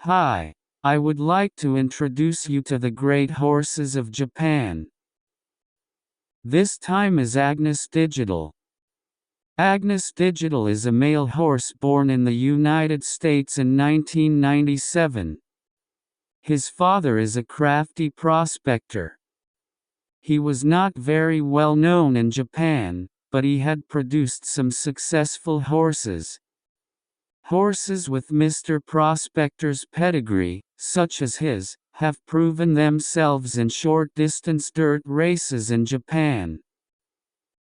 Hi, I would like to introduce you to the great horses of Japan. This time is Agnes Digital. Agnes Digital is a male horse born in the United States in 1997. His father is a crafty prospector. He was not very well known in Japan, but he had produced some successful horses. Horses with Mr. Prospector's pedigree, such as his, have proven themselves in short-distance dirt races in Japan.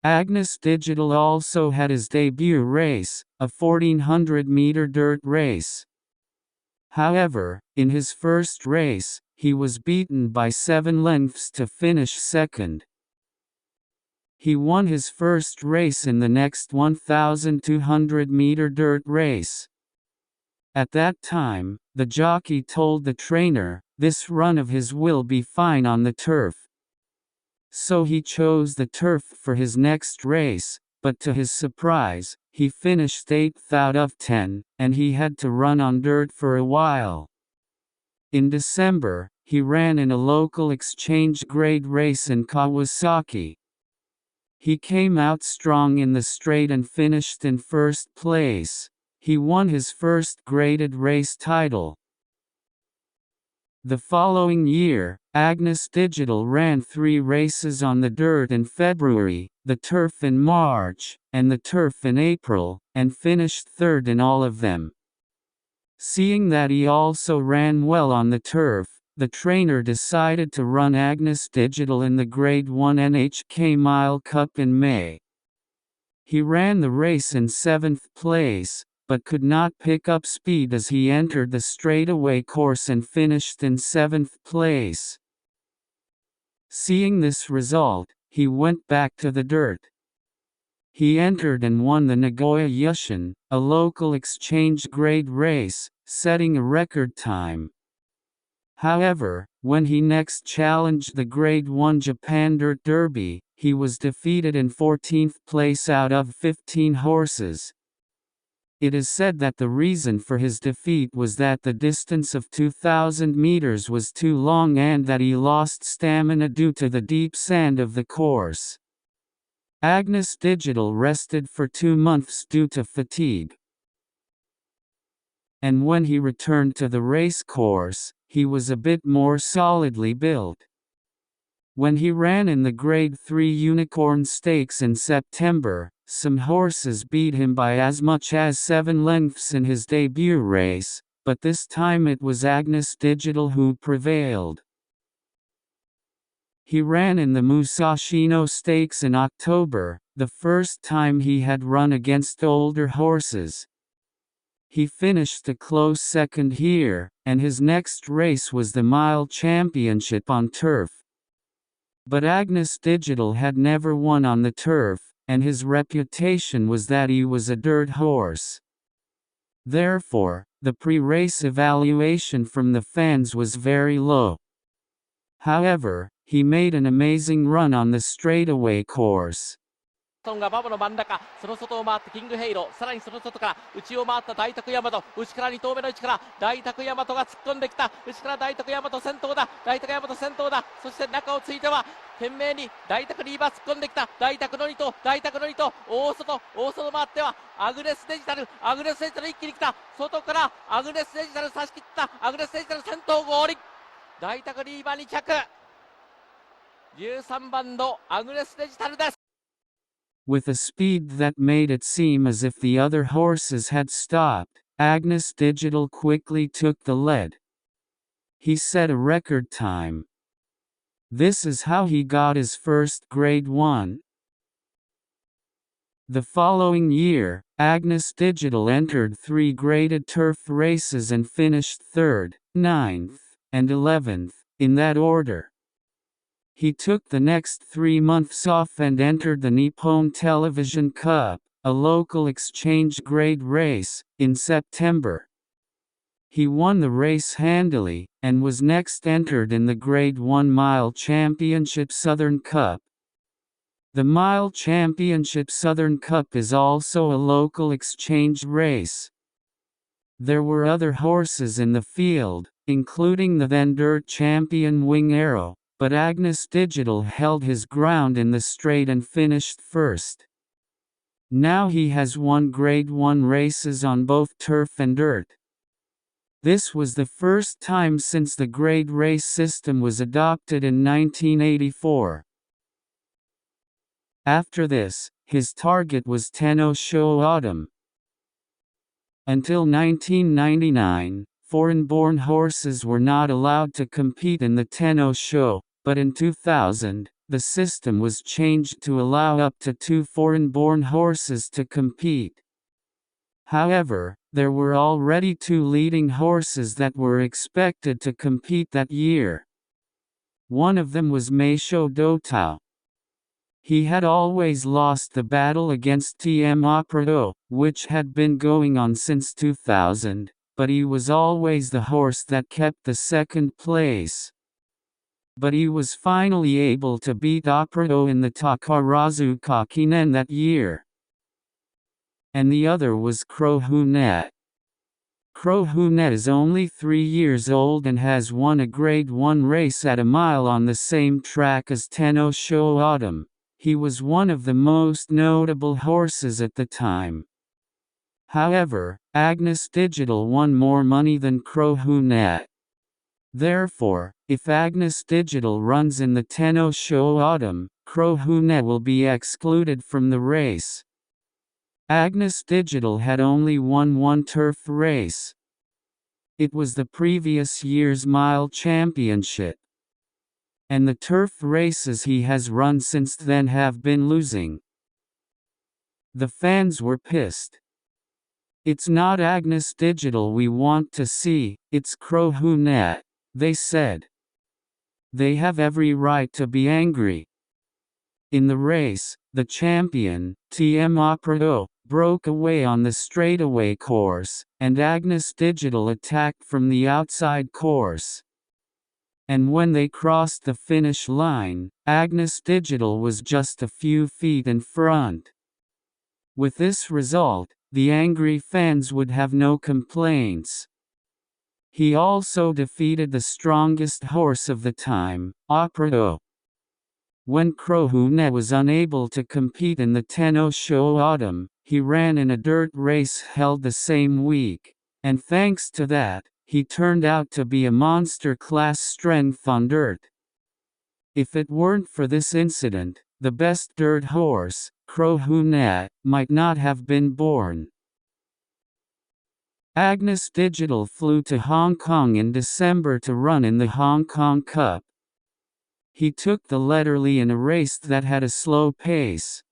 Agnes Digital also had his debut race, a 1400-meter dirt race. However, in his first race, he was beaten by 7 lengths to finish second. He won his first race in the next 1,200-meter dirt race. At that time, the jockey told the trainer, "This run of his will be fine on the turf." So he chose the turf for his next race, but to his surprise, he finished 8th out of 10, and he had to run on dirt for a while. In December, he ran in a local exchange grade race in Kawasaki. He came out strong in the straight and finished in first place. He won his first graded race title. The following year, Agnes Digital ran 3 races on the dirt in February, the turf in March, and the turf in April, and finished third in all of them. Seeing that he also ran well on the turf, the trainer decided to run Agnes Digital in the Grade 1 NHK Mile Cup in May. He ran the race in 7th place, but could not pick up speed as he entered the straightaway course and finished in 7th place. Seeing this result, he went back to the dirt. He entered and won the Nagoya Yushin, a local exchange grade race, setting a record time. However, when he next challenged the Grade 1 Japan Dirt Derby, he was defeated in 14th place out of 15 horses. It is said that the reason for his defeat was that the distance of 2,000 meters was too long and that he lost stamina due to the deep sand of the course. Agnes Digital rested for 2 months due to fatigue. And when he returned to the race course, he was a bit more solidly built. When he ran in the Grade 3 Unicorn Stakes in September, some horses beat him by as much as 7 lengths in his debut race, but this time it was Agnes Digital who prevailed. He ran in the Musashino Stakes in October, the first time he had run against older horses. He finished a close second here, and his next race was the Mile Championship on turf. But Agnes Digital had never won on the turf, and his reputation was that he was a dirt horse. Therefore, the pre-race evaluation from the fans was very low. However, he made an amazing run on the straightaway course. トンが馬場の真ん中、その外を回ってキングヘイロー、さらにその外から内を回った大拓大和、内から2頭目の位置から大拓大和が突っ込んできた。内から大拓大和先頭だ、大拓大和先頭だ。そして中をついては懸命に大拓リーバー突っ込んできた。大拓の2頭、大拓の2頭、大外回ってはアグネスデジタル、アグネスデジタル一気に来た。外からアグネスデジタル差し切った。アグネスデジタル先頭合輪、大拓リーバー2着、13番のアグネスデジタルです。With a speed that made it seem as if the other horses had stopped, Agnes Digital quickly took the lead. He set a record time. This is how he got his first Grade 1. The following year, Agnes Digital entered 3 graded turf races and finished 3rd, 9th, and 11th, in that order. He took the next 3 months off and entered the Nippon Television Cup, a local exchange grade race, in September. He won the race handily, and was next entered in the Grade 1 Mile Championship Southern Cup. The Mile Championship Southern Cup is also a local exchange race. There were other horses in the field, including the then dirt champion Wing Arrow, but Agnes Digital held his ground in the straight and finished first. Now he has won Grade 1 races on both turf and dirt. This was the first time since the grade race system was adopted in 1984. After this, his target was Tenno Sho Autumn. Until 1999, foreign-born horses were not allowed to compete in the Tenno Sho, but in 2000, the system was changed to allow up to 2 foreign-born horses to compete. However, there were already 2 leading horses that were expected to compete that year. One of them was Meisho Dotao. He had always lost the battle against TM Operato, which had been going on since 2000, but he was always the horse that kept the second place. But he was finally able to beat Operato in the Takarazu Kakinen that year. And the other was Crohunet. Crohunet is only 3 years old and has won a Grade 1 race at a mile on the same track as Tenno Sho Autumn. He was one of the most notable horses at the time. However, Agnes Digital won more money than Crohunet. Therefore, if Agnes Digital runs in the Tenno Sho Autumn, Crohunet will be excluded from the race. Agnes Digital had only won 1 turf race. It was the previous year's mile championship. And the turf races he has run since then have been losing. The fans were pissed. "It's not Agnes Digital we want to see, it's Crohunet," they said. They have every right to be angry. In the race, the champion, TM Operato, broke away on the straightaway course, and Agnes Digital attacked from the outside course. And when they crossed the finish line, Agnes Digital was just a few feet in front. With this result, the angry fans would have no complaints. He also defeated the strongest horse of the time, Operato. When Crohunet was unable to compete in the Tenno Sho Autumn, he ran in a dirt race held the same week, and thanks to that, he turned out to be a monster-class strength on dirt. If it weren't for this incident, the best dirt horse, Crohunet, might not have been born. Agnes Digital flew to Hong Kong in December to run in the Hong Kong Cup. He took the Letterly in a race that had a slow pace.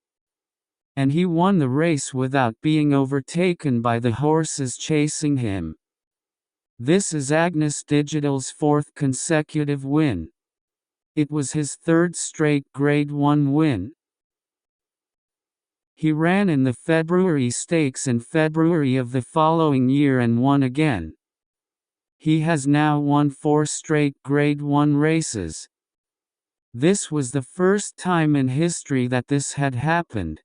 And he won the race without being overtaken by the horses chasing him. This is Agnes Digital's 4th consecutive win. It was his 3rd straight Grade 1 win. He ran in the February Stakes in February of the following year and won again. He has now won 4 straight Grade 1 races. This was the first time in history that this had happened.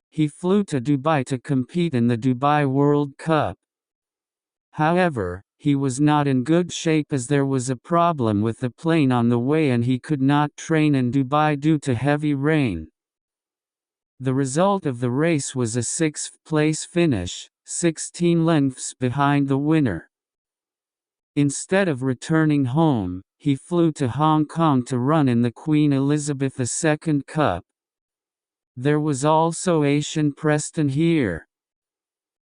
He flew to Dubai to compete in the Dubai World Cup. However, he was not in good shape as there was a problem with the plane on the way and he could not train in Dubai due to heavy rain. The result of the race was a 6th place finish, 16 lengths behind the winner. Instead of returning home, he flew to Hong Kong to run in the Queen Elizabeth II Cup. There was also Asian Preston here.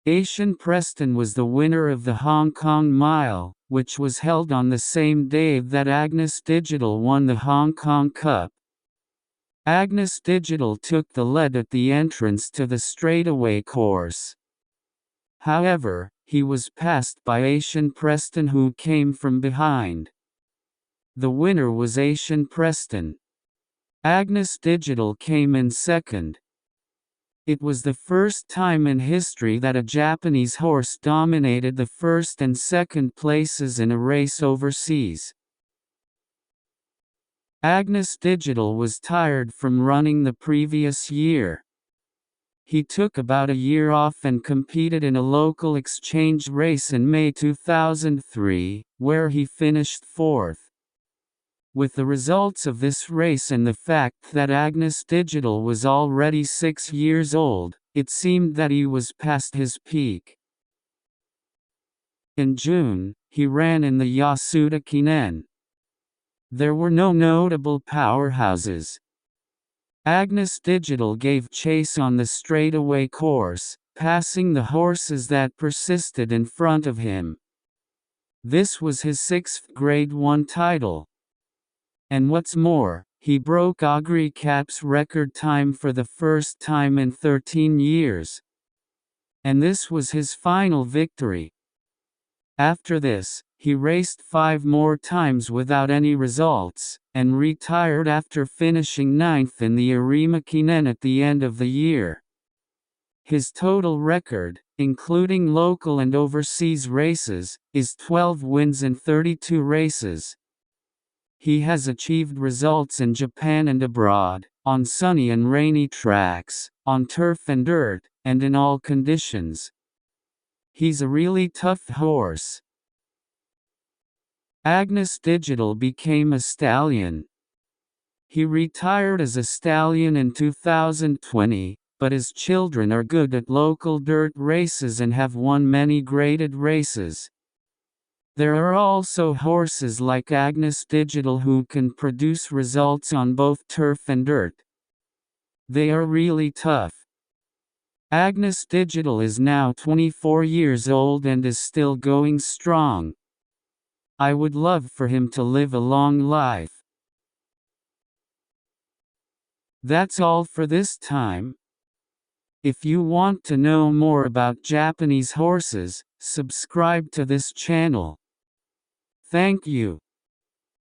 Asian Preston was the winner of the Hong Kong Mile, which was held on the same day that Agnes Digital won the Hong Kong Cup. Agnes Digital took the lead at the entrance to the straightaway course. However, he was passed by Asian Preston who came from behind. The winner was Asian Preston. Agnes Digital came in second. It was the first time in history that a Japanese horse dominated the first and second places in a race overseas. Agnes Digital was tired from running the previous year. He took about a year off and competed in a local exchange race in May 2003, where he finished fourth. With the results of this race and the fact that Agnes Digital was already 6 years old, it seemed that he was past his peak. In June, he ran in the Yasuda Kinen. There were no notable powerhouses. Agnes Digital gave chase on the straightaway course, passing the horses that persisted in front of him. This was his 6th Grade 1 title. And what's more, he broke Agri Cap's record time for the first time in 13 years. And this was his final victory. After this, he raced 5 more times without any results, and retired after finishing 9th in the Arima Kinen at the end of the year. His total record, including local and overseas races, is 12 wins in 32 races. He has achieved results in Japan and abroad, on sunny and rainy tracks, on turf and dirt, and in all conditions. He's a really tough horse. Agnes Digital became a stallion. He retired as a stallion in 2020, but his children are good at local dirt races and have won many graded races. There are also horses like Agnes Digital who can produce results on both turf and dirt. They are really tough. Agnes Digital is now 24 years old and is still going strong. I would love for him to live a long life. That's all for this time. If you want to know more about Japanese horses, subscribe to this channel. Thank you.